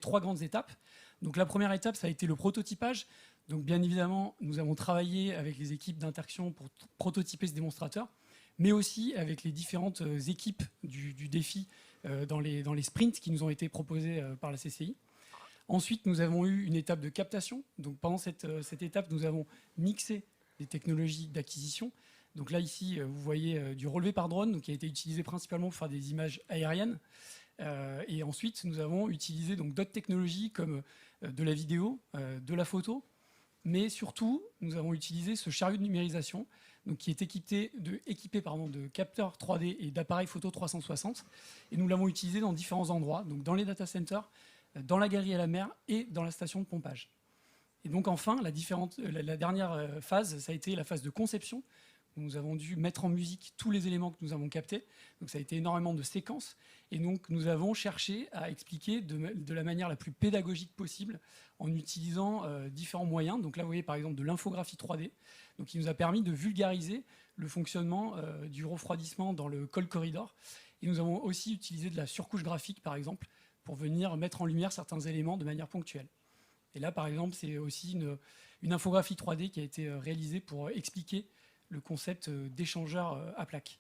3 grandes étapes. Donc la première étape, ça a été le prototypage. Donc bien évidemment, nous avons travaillé avec les équipes d'Interaction pour prototyper ce démonstrateur, mais aussi avec les différentes équipes du défi dans les sprints qui nous ont été proposés par la CCI. Ensuite, nous avons eu une étape de captation. Donc pendant cette étape, nous avons mixé les technologies d'acquisition. Donc là, ici, vous voyez du relevé par drone, donc, qui a été utilisé principalement pour faire des images aériennes. Et ensuite, nous avons utilisé d'autres technologies comme de la vidéo, de la photo, mais surtout, nous avons utilisé ce chariot de numérisation, donc, qui est équipé de capteurs 3D et d'appareils photo 360. Et nous l'avons utilisé dans différents endroits, donc dans les data centers, dans la galerie à la mer et dans la station de pompage. Et donc enfin, la dernière phase, ça a été la phase de conception, où nous avons dû mettre en musique tous les éléments que nous avons captés. Donc ça a été énormément de séquences. Et donc nous avons cherché à expliquer de la manière la plus pédagogique possible en utilisant différents moyens. Donc là, vous voyez par exemple de l'infographie 3D, donc, qui nous a permis de vulgariser le fonctionnement du refroidissement dans le cold corridor. Et nous avons aussi utilisé de la surcouche graphique, par exemple, pour venir mettre en lumière certains éléments de manière ponctuelle. Et là, par exemple, c'est aussi une infographie 3D qui a été réalisée pour expliquer le concept d'échangeur à plaques.